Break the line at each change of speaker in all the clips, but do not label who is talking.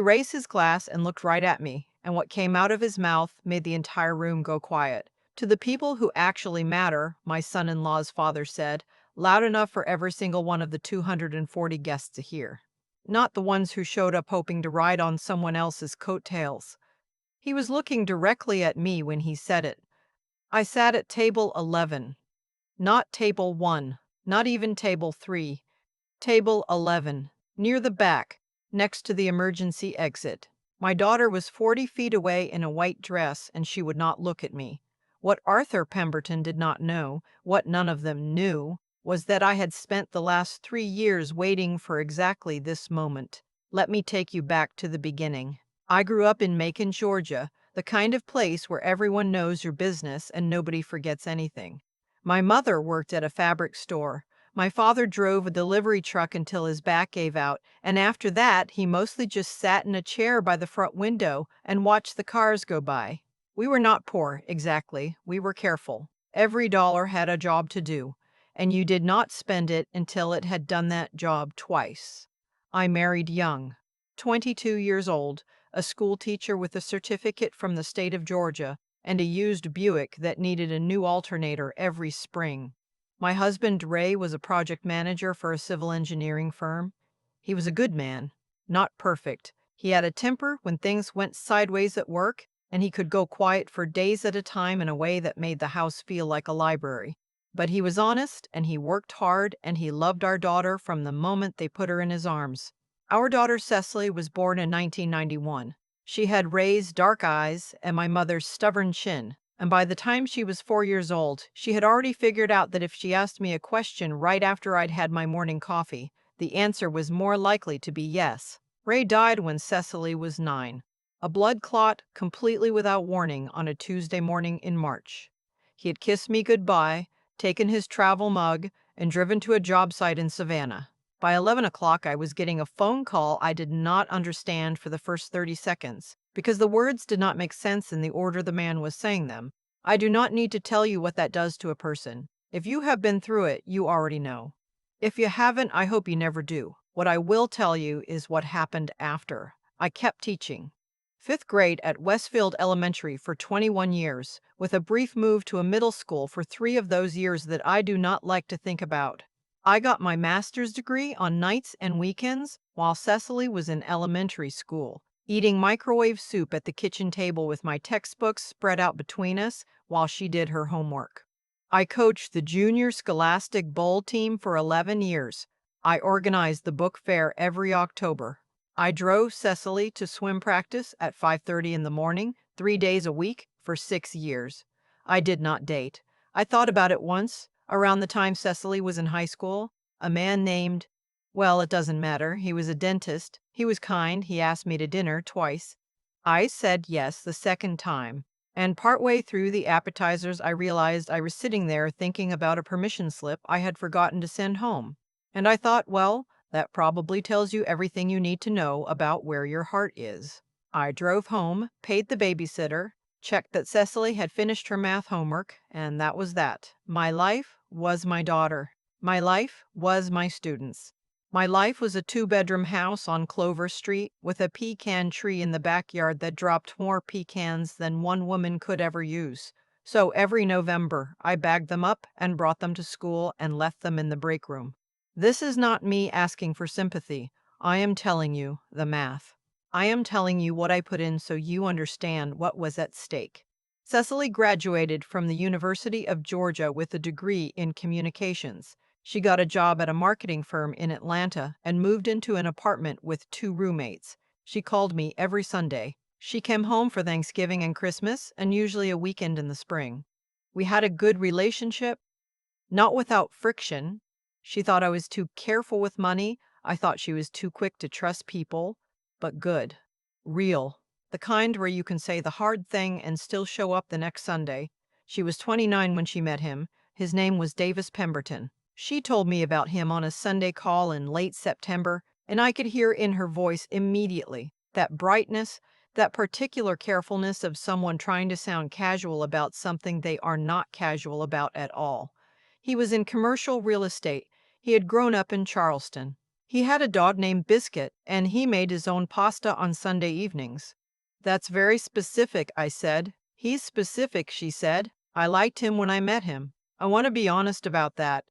He raised his glass and looked right at me, and what came out of his mouth made the entire room go quiet. "To the people who actually matter," my son-in-law's father said, loud enough for every single one of the 240 guests to hear. Not the ones who showed up hoping to ride on someone else's coattails. He was looking directly at me when he said it. I sat at table 11. Not table 1, not even table 3. Table 11, near the back, next to the emergency exit. My daughter was 40 feet away in a white dress, and she would not look at me. What Arthur Pemberton did not know, what none of them knew, was that I had spent the last 3 years waiting for exactly this moment. Let me take you back to the beginning. I grew up in Macon, Georgia, the kind of place where everyone knows your business and nobody forgets anything. My mother worked at a fabric store. My father drove a delivery truck until his back gave out, and after that, he mostly just sat in a chair by the front window and watched the cars go by. We were not poor, exactly. We were careful. Every dollar had a job to do, and you did not spend it until it had done that job twice. I married young, 22 years old, a schoolteacher with a certificate from the state of Georgia, and a used Buick that needed a new alternator every spring. My husband, Ray, was a project manager for a civil engineering firm. He was a good man, not perfect. He had a temper when things went sideways at work, and he could go quiet for days at a time in a way that made the house feel like a library. But he was honest, and he worked hard, and he loved our daughter from the moment they put her in his arms. Our daughter Cecily was born in 1991. She had Ray's dark eyes and my mother's stubborn chin, and by the time she was 4 years old, she had already figured out that if she asked me a question right after I'd had my morning coffee, the answer was more likely to be yes. Ray died when Cecily was 9. A blood clot, completely without warning, on a Tuesday morning in March. He had kissed me goodbye, taken his travel mug, and driven to a job site in Savannah. By 11 o'clock, I was getting a phone call I did not understand for the first 30 seconds, because the words did not make sense in the order the man was saying them. I do not need to tell you what that does to a person. If you have been through it, you already know. If you haven't, I hope you never do. What I will tell you is what happened after. I kept teaching. 5th grade at Westfield Elementary for 21 years, with a brief move to a middle school for 3 of those years that I do not like to think about. I got my master's degree on nights and weekends while Cecily was in elementary school, eating microwave soup at the kitchen table with my textbooks spread out between us while she did her homework. I coached the junior Scholastic Bowl team for 11 years. I organized the book fair every October. I drove Cecily to swim practice at 5:30 in the morning, 3 days a week, for 6 years. I did not date. I thought about it once. Around the time Cecily was in high school, a man named, well, it doesn't matter, he was a dentist, he was kind, he asked me to dinner twice. I said yes the second time, and partway through the appetizers I realized I was sitting there thinking about a permission slip I had forgotten to send home. And I thought, well, that probably tells you everything you need to know about where your heart is. I drove home, paid the babysitter, checked that Cecily had finished her math homework, and that was that. My life was my daughter. My life was my students. My life was a 2-bedroom house on Clover Street with a pecan tree in the backyard that dropped more pecans than one woman could ever use. So every November, I bagged them up and brought them to school and left them in the break room. This is not me asking for sympathy. I am telling you the math. I am telling you what I put in so you understand what was at stake. Cecily graduated from the University of Georgia with a degree in communications. She got a job at a marketing firm in Atlanta and moved into an apartment with 2 roommates. She called me every Sunday. She came home for Thanksgiving and Christmas and usually a weekend in the spring. We had a good relationship, not without friction. She thought I was too careful with money. I thought she was too quick to trust people, but good. Real. The kind where you can say the hard thing and still show up the next Sunday. She was 29 when she met him. His name was Davis Pemberton. She told me about him on a Sunday call in late September, and I could hear in her voice immediately that brightness, that particular carefulness of someone trying to sound casual about something they are not casual about at all. He was in commercial real estate. He had grown up in Charleston. He had a dog named Biscuit, and he made his own pasta on Sunday evenings. That's very specific, I said. He's specific, she said. I liked him when I met him. I want to be honest about that.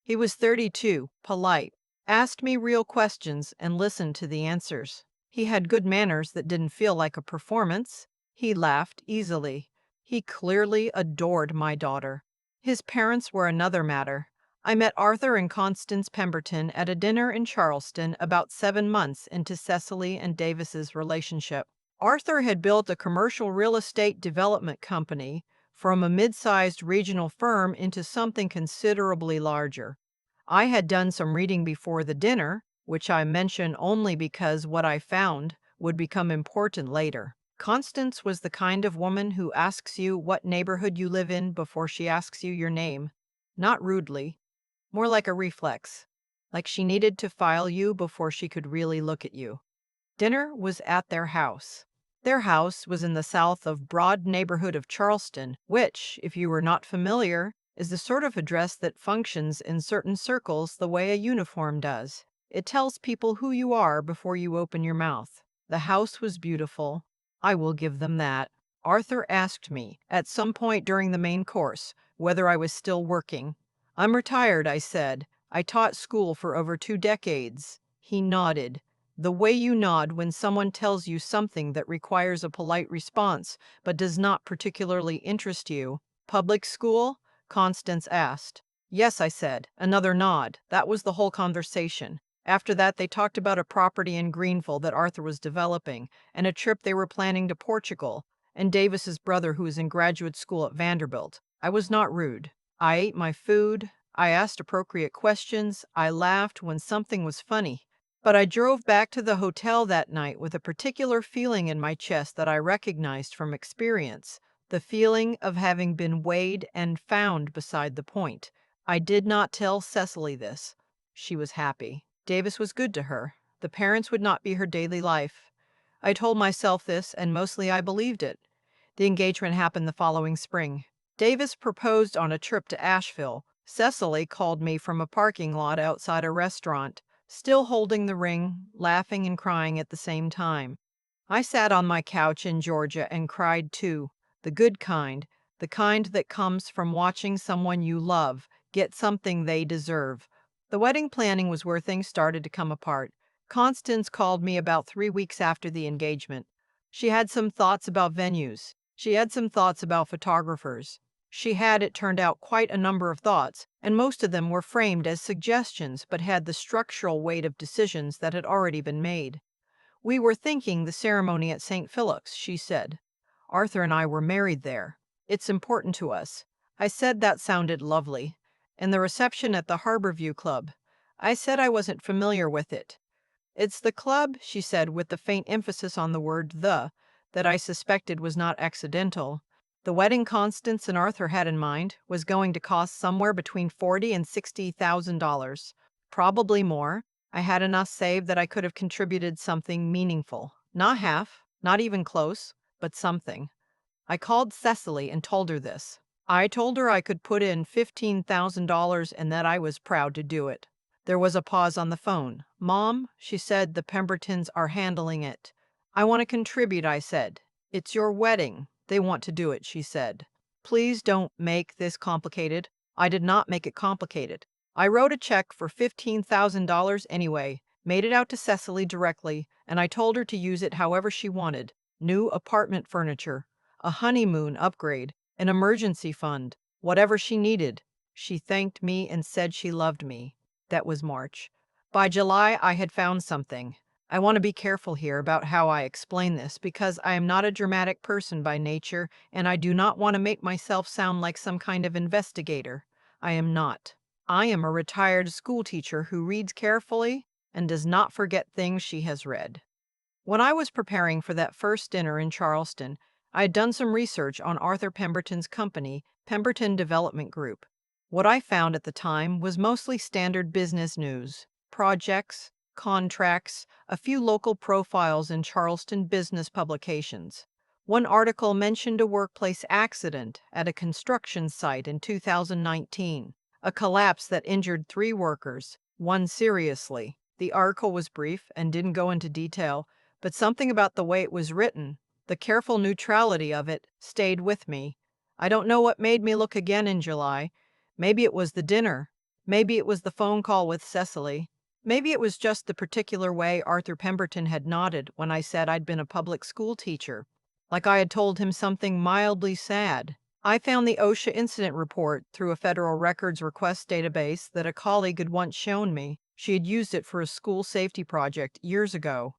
He was 32, polite, asked me real questions, and listened to the answers. He had good manners that didn't feel like a performance. He laughed easily. He clearly adored my daughter. His parents were another matter. I met Arthur and Constance Pemberton at a dinner in Charleston about 7 months into Cecily and Davis's relationship. Arthur had built a commercial real estate development company from a mid-sized regional firm into something considerably larger. I had done some reading before the dinner, which I mention only because what I found would become important later. Constance was the kind of woman who asks you what neighborhood you live in before she asks you your name. Not rudely, more like a reflex, like she needed to file you before she could really look at you. Dinner was at their house. Their house was in the south of Broad neighborhood of Charleston, which, if you were not familiar, is the sort of address that functions in certain circles the way a uniform does. It tells people who you are before you open your mouth. The house was beautiful. I will give them that. Arthur asked me, at some point during the main course, whether I was still working. I'm retired, I said. I taught school for over 2 decades. He nodded. The way you nod when someone tells you something that requires a polite response but does not particularly interest you. Public school? Constance asked. Yes, I said. Another nod. That was the whole conversation. After that, they talked about a property in Greenville that Arthur was developing, and a trip they were planning to Portugal, and Davis's brother who is in graduate school at Vanderbilt. I was not rude. I ate my food. I asked appropriate questions. I laughed when something was funny. But I drove back to the hotel that night with a particular feeling in my chest that I recognized from experience, the feeling of having been weighed and found beside the point. I did not tell Cecily this. She was happy. Davis was good to her. The parents would not be her daily life. I told myself this, and mostly I believed it. The engagement happened the following spring. Davis proposed on a trip to Asheville. Cecily called me from a parking lot outside a restaurant, still holding the ring, laughing and crying at the same time. I sat on my couch in Georgia and cried too, the good kind, the kind that comes from watching someone you love get something they deserve. The wedding planning was where things started to come apart. Constance called me about 3 weeks after the engagement. She had some thoughts about venues. She had some thoughts about photographers. She had, it turned out, quite a number of thoughts, and most of them were framed as suggestions but had the structural weight of decisions that had already been made. We were thinking the ceremony at St. Philip's, she said. Arthur and I were married there. It's important to us. I said that sounded lovely. And the reception at the Harborview Club. I said I wasn't familiar with it. It's the club, she said with the faint emphasis on the word the, that I suspected was not accidental. The wedding Constance and Arthur had in mind was going to cost somewhere between $40,000 and $60,000. Probably more. I had enough saved that I could have contributed something meaningful. Not half, not even close, but something. I called Cecily and told her this. I told her I could put in $15,000 and that I was proud to do it. There was a pause on the phone. Mom, she said, the Pembertons are handling it. I want to contribute, I said. It's your wedding. They want to do it, she said. Please don't make this complicated. I did not make it complicated. I wrote a check for $15,000 anyway, made it out to Cecily directly, and I told her to use it however she wanted. New apartment furniture, a honeymoon upgrade, an emergency fund, whatever she needed. She thanked me and said she loved me. That was March. By July, I had found something. I want to be careful here about how I explain this because I am not a dramatic person by nature and I do not want to make myself sound like some kind of investigator. I am not. I am a retired schoolteacher who reads carefully and does not forget things she has read. When I was preparing for that first dinner in Charleston, I had done some research on Arthur Pemberton's company, Pemberton Development Group. What I found at the time was mostly standard business news, projects, contracts, a few local profiles in Charleston business publications. One article mentioned a workplace accident at a construction site in 2019, a collapse that injured 3 workers, one seriously. The article was brief and didn't go into detail, but something about the way it was written, the careful neutrality of it, stayed with me. I don't know what made me look again in July. Maybe it was the dinner. Maybe it was the phone call with Cecily. Maybe it was just the particular way Arthur Pemberton had nodded when I said I'd been a public school teacher, like I had told him something mildly sad. I found the OSHA incident report through a federal records request database that a colleague had once shown me. She had used it for a school safety project years ago.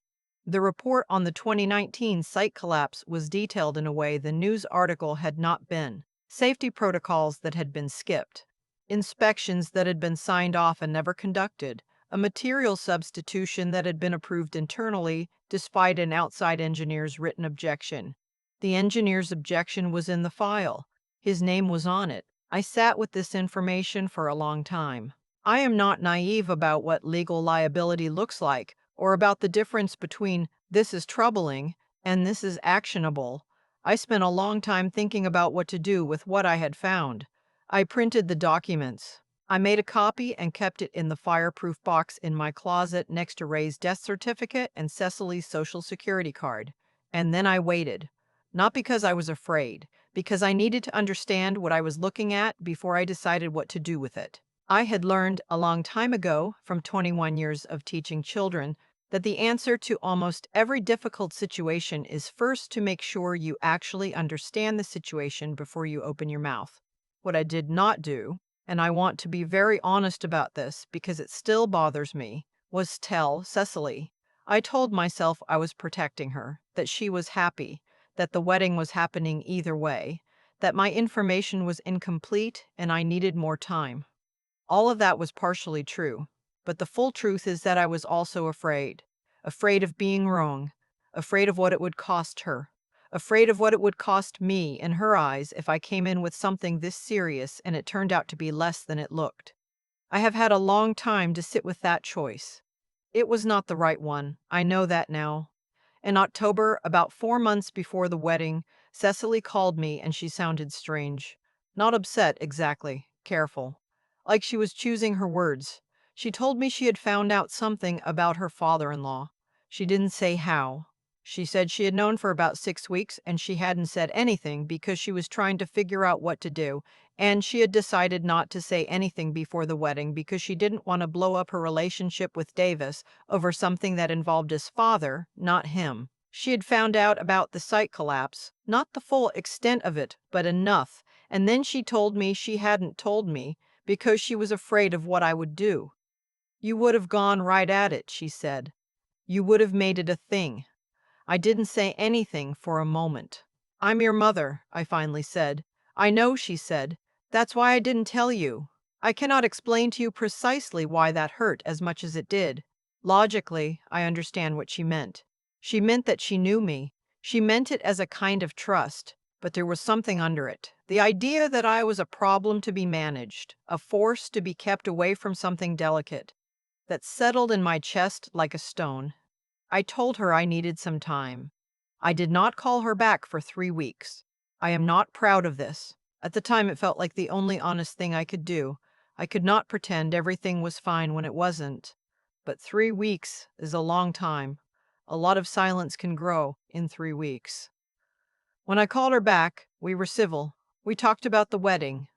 The report on the 2019 site collapse was detailed in a way the news article had not been. Safety protocols that had been skipped, inspections that had been signed off and never conducted, a material substitution that had been approved internally despite an outside engineer's written objection. The engineer's objection was in the file. His name was on it. I sat with this information for a long time. I am not naive about what legal liability looks like, or about the difference between "this is troubling" and "this is actionable." I spent a long time thinking about what to do with what I had found. I printed the documents. I made a copy and kept it in the fireproof box in my closet next to Ray's death certificate and Cecily's social security card. And then I waited. Not because I was afraid, because I needed to understand what I was looking at before I decided what to do with it. I had learned a long time ago, from 21 years of teaching children, that the answer to almost every difficult situation is first to make sure you actually understand the situation before you open your mouth. What I did not do, and I want to be very honest about this because it still bothers me, was tell Cecily. I told myself I was protecting her, that she was happy, that the wedding was happening either way, that my information was incomplete and I needed more time. All of that was partially true, but the full truth is that I was also afraid. Afraid of being wrong, afraid of what it would cost her, afraid of what it would cost me in her eyes if I came in with something this serious and it turned out to be less than it looked. I have had a long time to sit with that choice. It was not the right one. I know that now. In October, about 4 months before the wedding, Cecily called me and she sounded strange. Not upset exactly, careful. Like she was choosing her words. She told me she had found out something about her father-in-law. She didn't say how. She said she had known for about 6 weeks and she hadn't said anything because she was trying to figure out what to do, and she had decided not to say anything before the wedding because she didn't want to blow up her relationship with Davis over something that involved his father, not him. She had found out about the site collapse, not the full extent of it, but enough, and then she told me she hadn't told me because she was afraid of what I would do. "You would have gone right at it," she said. "You would have made it a thing." I didn't say anything for a moment. "I'm your mother," I finally said. "I know," she said. "That's why I didn't tell you. I cannot explain to you precisely why that hurt as much as it did. Logically, I understand what she meant. She meant that she knew me. She meant it as a kind of trust, but there was something under it. The idea that I was a problem to be managed, a force to be kept away from something delicate, that settled in my chest like a stone. I told her I needed some time. I did not call her back for 3 weeks. I am not proud of this. At the time, it felt like the only honest thing I could do. I could not pretend everything was fine when it wasn't. But 3 weeks is a long time. A lot of silence can grow in 3 weeks. When I called her back, we were civil. We talked about the wedding.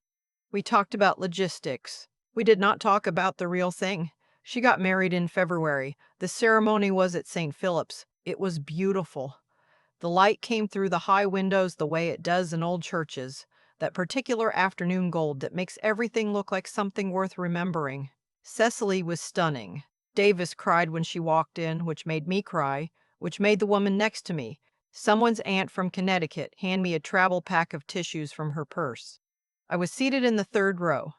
We talked about logistics. We did not talk about the real thing. She got married in February. The ceremony was at St. Philip's. It was beautiful. The light came through the high windows the way it does in old churches, that particular afternoon gold that makes everything look like something worth remembering. Cecily was stunning. Davis cried when she walked in, which made me cry, which made the woman next to me, someone's aunt from Connecticut, hand me a travel pack of tissues from her purse. I was seated in the third row,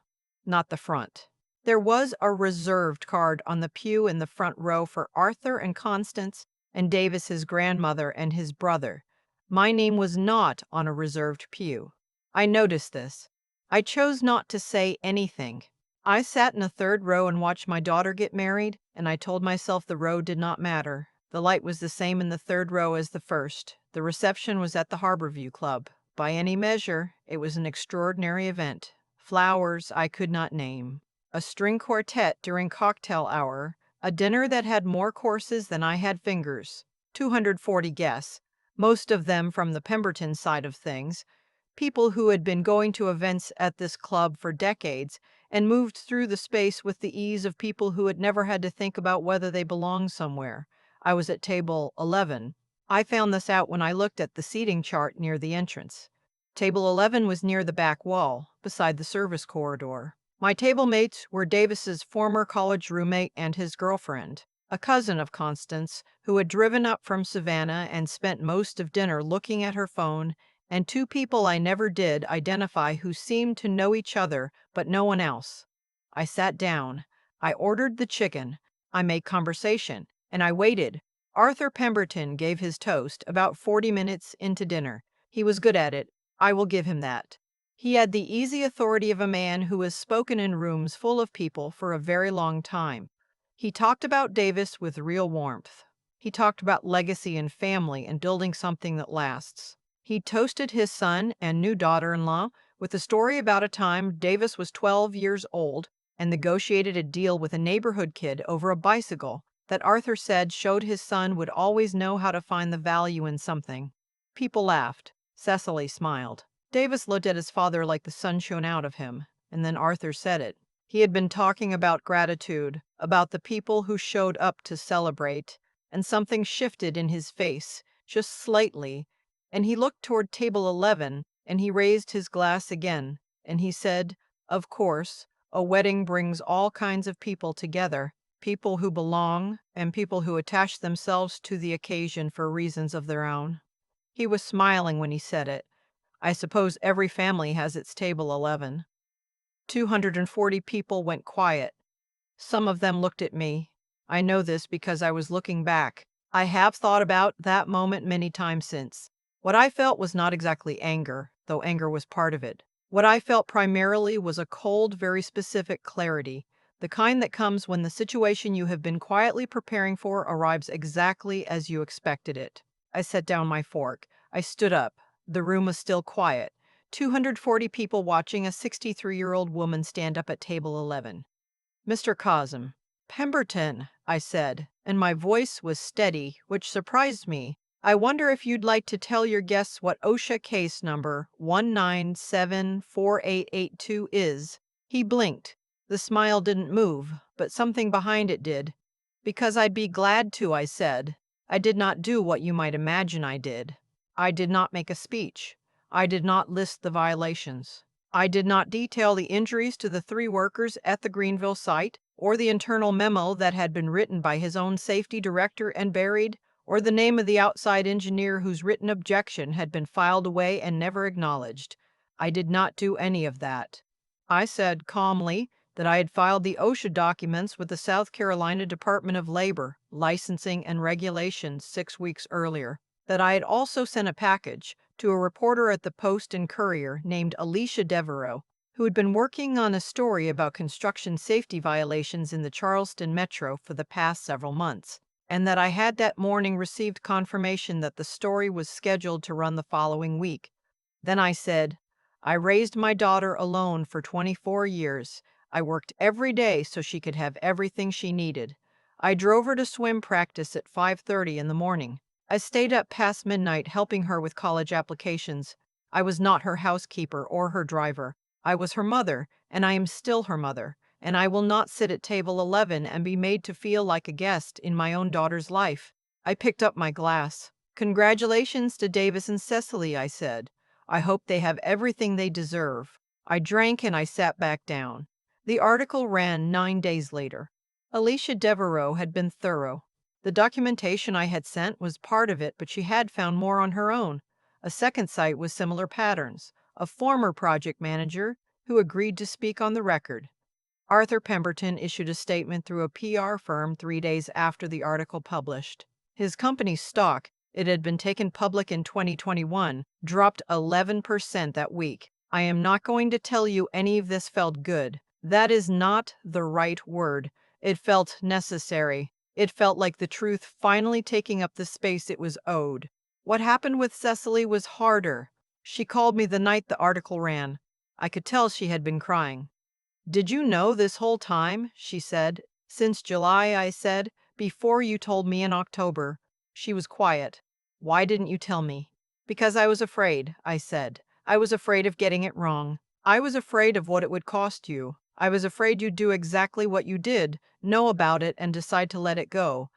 not the front. There was a reserved card on the pew in the front row for Arthur and Constance and Davis's grandmother and his brother. My name was not on a reserved pew. I noticed this. I chose not to say anything. I sat in a third row and watched my daughter get married, and I told myself the row did not matter. The light was the same in the third row as the first. The reception was at the Harborview Club. By any measure, it was an extraordinary event. Flowers I could not name. A string quartet during cocktail hour. A dinner that had more courses than I had fingers. 240 guests, most of them from the Pemberton side of things, people who had been going to events at this club for decades and moved through the space with the ease of people who had never had to think about whether they belonged somewhere. I was at table 11. I found this out when I looked at the seating chart near the entrance. Table 11 was near the back wall, beside the service corridor. My table mates were Davis's former college roommate and his girlfriend, a cousin of Constance, who had driven up from Savannah and spent most of dinner looking at her phone, and two people I never did identify who seemed to know each other but no one else. I sat down. I ordered the chicken. I made conversation, and I waited. Arthur Pemberton gave his toast about 40 minutes into dinner. He was good at it. I will give him that. He had the easy authority of a man who has spoken in rooms full of people for a very long time. He talked about Davis with real warmth. He talked about legacy and family and building something that lasts. He toasted his son and new daughter-in-law with a story about a time Davis was 12 years old and negotiated a deal with a neighborhood kid over a bicycle that Arthur said showed his son would always know how to find the value in something. People laughed. Cecily smiled. Davis looked at his father like the sun shone out of him, and then Arthur said it. He had been talking about gratitude, about the people who showed up to celebrate, and something shifted in his face, just slightly, and he looked toward table 11, and he raised his glass again, and he said, "Of course, a wedding brings all kinds of people together, people who belong, and people who attach themselves to the occasion for reasons of their own." He was smiling when he said it. I suppose every family has its table 11. 240 people went quiet. Some of them looked at me. I know this because I was looking back. I have thought about that moment many times since. What I felt was not exactly anger, though anger was part of it. What I felt primarily was a cold, very specific clarity, the kind that comes when the situation you have been quietly preparing for arrives exactly as you expected it. I set down my fork. I stood up. The room was still quiet. 240 people watching a 63-year-old woman stand up at table 11. "Mr. Cosm." "Pemberton," I said, and my voice was steady, which surprised me. "I wonder if you'd like to tell your guests what OSHA case number 1974882 is." He blinked. The smile didn't move, but something behind it did. "Because I'd be glad to," I said. "I did not do what you might imagine I did. I did not make a speech. I did not list the violations. I did not detail the injuries to the 3 workers at the Greenville site, or the internal memo that had been written by his own safety director and buried, or the name of the outside engineer whose written objection had been filed away and never acknowledged. I did not do any of that. I said calmly that I had filed the OSHA documents with the South Carolina Department of Labor, Licensing and Regulations 6 weeks earlier, that I had also sent a package to a reporter at the Post and Courier named Alicia Devereaux, who had been working on a story about construction safety violations in the Charleston metro for the past several months, and that I had that morning received confirmation that the story was scheduled to run the following week. Then I said, "I raised my daughter alone for 24 years. I worked every day so she could have everything she needed. I drove her to swim practice at 5:30 in the morning. I stayed up past midnight helping her with college applications. I was not her housekeeper or her driver. I was her mother, and I am still her mother, and I will not sit at table 11 and be made to feel like a guest in my own daughter's life." I picked up my glass. "Congratulations to Davis and Cecily," I said. "I hope they have everything they deserve." I drank and I sat back down. The article ran 9 days later. Alicia Devereaux had been thorough. The documentation I had sent was part of it, but she had found more on her own. A second site with similar patterns. A former project manager who agreed to speak on the record. Arthur Pemberton issued a statement through a PR firm 3 days after the article published. His company's stock, it had been taken public in 2021, dropped 11% that week. "I am not going to tell you any of this felt good. That is not the right word. It felt necessary. It felt like the truth finally taking up the space it was owed. What happened with Cecily was harder. She called me the night the article ran. I could tell she had been crying. 'Did you know this whole time?' she said. Since July, I said, before you told me in October. She was quiet. Why didn't you tell me? Because I was afraid, I said. I was afraid of getting it wrong. I was afraid of what it would cost you. I was afraid you'd do exactly what you did, know about it, and decide to let it go.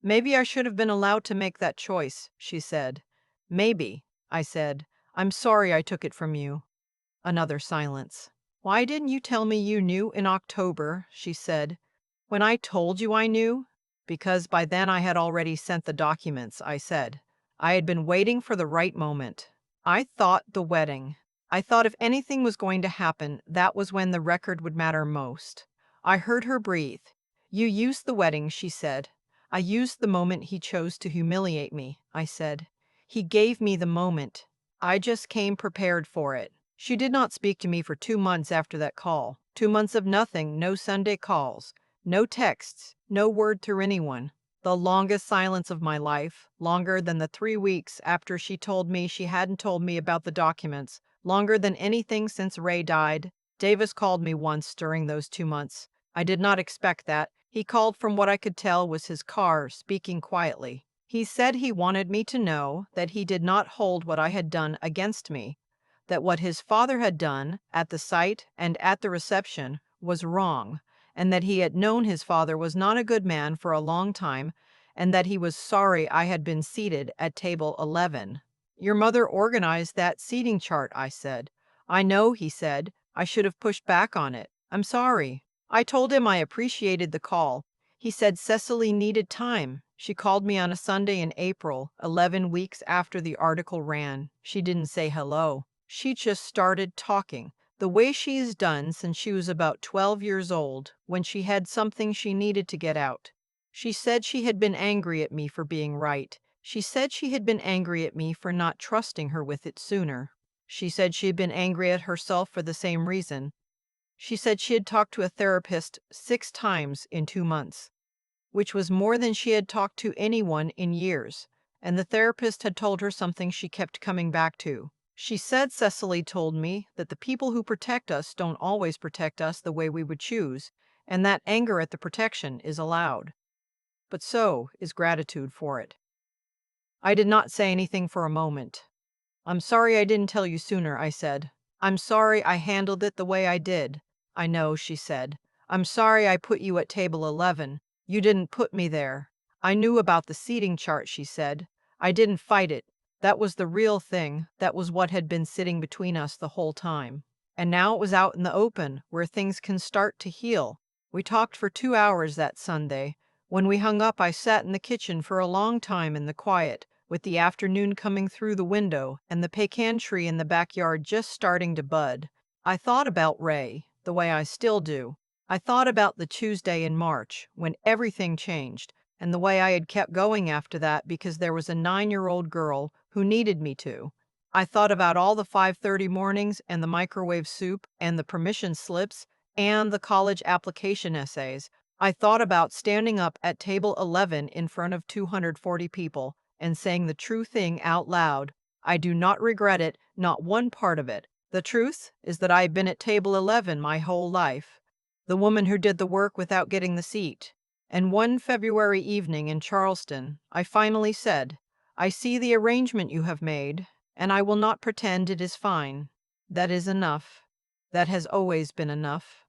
Maybe I should have been allowed to make that choice, she said. Maybe, I said. I'm sorry I took it from you. Another silence. Why didn't you tell me you knew in October? She said. When I told you I knew? Because by then I had already sent the documents, I said. I had been waiting for the right moment. I thought the wedding. I thought if anything was going to happen, that was when the record would matter most. I heard her breathe. You used the wedding, she said. I used the moment he chose to humiliate me, I said. He gave me the moment. I just came prepared for it. She did not speak to me for 2 months after that call. 2 months of nothing, no Sunday calls, no texts, no word through anyone. The longest silence of my life, longer than the 3 weeks after she told me she hadn't told me about the documents, longer than anything since Ray died. Davis called me once during those 2 months. I did not expect that. He called from what I could tell was his car, speaking quietly. He said he wanted me to know that he did not hold what I had done against me, that what his father had done at the site and at the reception was wrong, and that he had known his father was not a good man for a long time, and that he was sorry I had been seated at table 11. Your mother organized that seating chart, I said. I know, he said. I should have pushed back on it. I'm sorry. I told him I appreciated the call. He said Cecily needed time. She called me on a Sunday in April, 11 weeks after the article ran. She didn't say hello. She just started talking, the way she's done since she was about 12 years old, when she had something she needed to get out. She said she had been angry at me for being right. She said she had been angry at me for not trusting her with it sooner. She said she had been angry at herself for the same reason. She said she had talked to a therapist 6 times in 2 months, which was more than she had talked to anyone in years, and the therapist had told her something she kept coming back to. She said Cecily told me that the people who protect us don't always protect us the way we would choose, and that anger at the protection is allowed. But so is gratitude for it. I did not say anything for a moment. I'm sorry I didn't tell you sooner, I said. I'm sorry I handled it the way I did. I know, she said. I'm sorry I put you at table 11. You didn't put me there. I knew about the seating chart, she said. I didn't fight it. That was the real thing. That was what had been sitting between us the whole time. And now it was out in the open, where things can start to heal. We talked for 2 hours that Sunday. When we hung up, I sat in the kitchen for a long time in the quiet, with the afternoon coming through the window and the pecan tree in the backyard just starting to bud. I thought about Ray, the way I still do. I thought about the Tuesday in March, when everything changed, and the way I had kept going after that because there was a 9-year-old girl who needed me to. I thought about all the 5:30 mornings and the microwave soup and the permission slips and the college application essays. I thought about standing up at table 11 in front of 240 people and saying the true thing out loud. I do not regret it, not one part of it. The truth is that I've been at table 11 my whole life, the woman who did the work without getting the seat. And one February evening in Charleston, I finally said, I see the arrangement you have made, and I will not pretend it is fine. That is enough. That has always been enough.